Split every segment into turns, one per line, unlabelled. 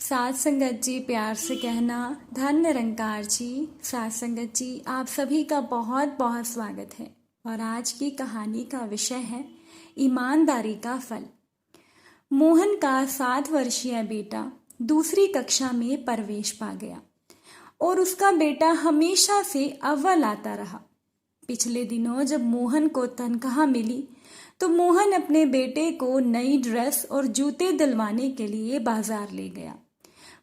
साथ संगत जी प्यार से कहना धन निरंकार जी। साथ संगत जी आप सभी का बहुत बहुत स्वागत है। और आज की कहानी का विषय है ईमानदारी का फल। मोहन का 7 वर्षीय बेटा दूसरी कक्षा में प्रवेश पा गया और उसका बेटा हमेशा से अव्वल आता रहा। पिछले दिनों जब मोहन को तनख्वाह मिली तो मोहन अपने बेटे को नई ड्रेस और जूते दिलवाने के लिए बाजार ले गया।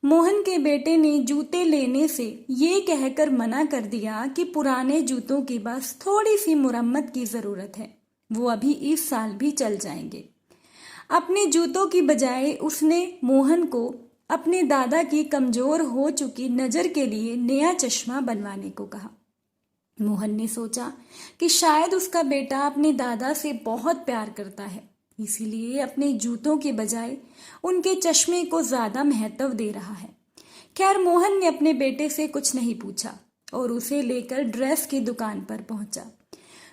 मोहन के बेटे ने जूते लेने से ये कहकर मना कर दिया कि पुराने जूतों की बस थोड़ी सी मुरम्मत की जरूरत है, वो अभी इस साल भी चल जाएंगे। अपने जूतों की बजाय उसने मोहन को अपने दादा की कमजोर हो चुकी नजर के लिए नया चश्मा बनवाने को कहा। मोहन ने सोचा कि शायद उसका बेटा अपने दादा से बहुत प्यार करता है, इसीलिए अपने जूतों के बजाय उनके चश्मे को ज्यादा महत्व दे रहा है। खैर मोहन ने अपने बेटे से कुछ नहीं पूछा और उसे लेकर ड्रेस की दुकान पर पहुंचा।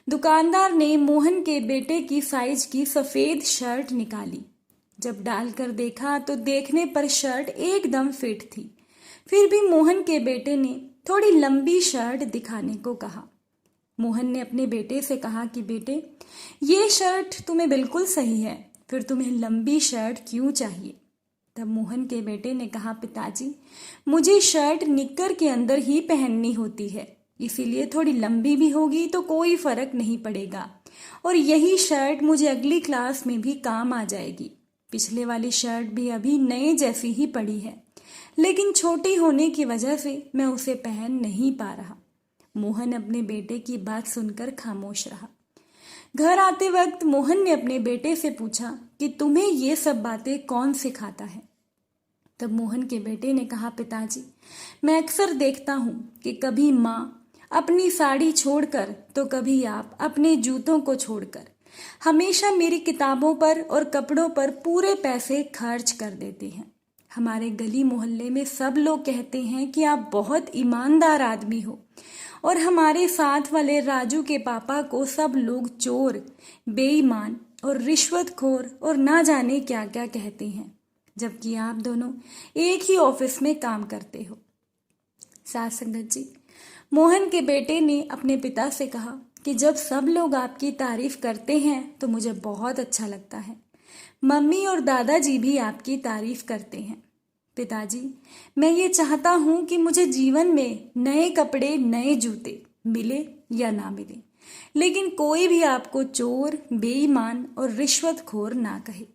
दुकानदार ने मोहन के बेटे की साइज की सफेद शर्ट निकाली। जब डालकर देखा तो देखने पर शर्ट एकदम फिट थी। फिर भी मोहन के बेटे ने थोड़ी लंबी शर्ट दिखाने को कहा। मोहन ने अपने बेटे से कहा कि बेटे, ये शर्ट तुम्हें बिल्कुल सही है, फिर तुम्हें लंबी शर्ट क्यों चाहिए? तब मोहन के बेटे ने कहा, पिताजी मुझे शर्ट निक्कर के अंदर ही पहननी होती है, इसीलिए थोड़ी लंबी भी होगी तो कोई फर्क नहीं पड़ेगा और यही शर्ट मुझे अगली क्लास में भी काम आ जाएगी। पिछले वाली शर्ट भी अभी नए जैसी ही पड़ी है, लेकिन छोटी होने की वजह से मैं उसे पहन नहीं पा रहा। मोहन अपने बेटे की बात सुनकर खामोश रहा। घर आते वक्त मोहन ने अपने बेटे से पूछा कि तुम्हें ये सब बातें कौन सिखाता है? तब मोहन के बेटे ने कहा, पिताजी मैं अक्सर देखता हूँ कि कभी माँ अपनी साड़ी छोड़कर तो कभी आप अपने जूतों को छोड़कर हमेशा मेरी किताबों पर और कपड़ों पर पूरे पैसे खर्च कर देते हैं। हमारे गली मोहल्ले में सब लोग कहते हैं कि आप बहुत ईमानदार आदमी हो और हमारे साथ वाले राजू के पापा को सब लोग चोर, बेईमान और रिश्वतखोर और ना जाने क्या क्या कहते हैं, जबकि आप दोनों एक ही ऑफिस में काम करते हो। साथ संगत जी, मोहन के बेटे ने अपने पिता से कहा कि जब सब लोग आपकी तारीफ करते हैं तो मुझे बहुत अच्छा लगता है। मम्मी और दादाजी भी आपकी तारीफ करते हैं। पिताजी मैं ये चाहता हूँ कि मुझे जीवन में नए कपड़े, नए जूते मिले या ना मिले, लेकिन कोई भी आपको चोर, बेईमान और रिश्वतखोर ना कहे।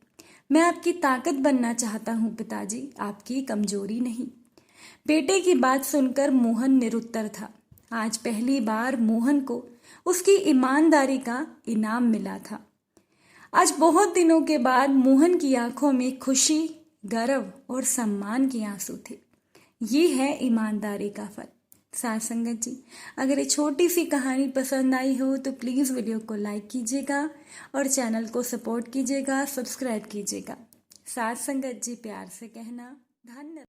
मैं आपकी ताकत बनना चाहता हूँ पिताजी, आपकी कमजोरी नहीं। बेटे की बात सुनकर मोहन निरुत्तर था। आज पहली बार मोहन को उसकी ईमानदारी का इनाम मिला था। आज बहुत दिनों के बाद मोहन की आंखों में खुशी, गर्व और सम्मान के आंसू थे। ये है ईमानदारी का फल। साथ संगत जी, अगर ये छोटी सी कहानी पसंद आई हो तो प्लीज़ वीडियो को लाइक कीजिएगा और चैनल को सपोर्ट कीजिएगा, सब्सक्राइब कीजिएगा। साथ संगत जी प्यार से कहना धन्यवाद।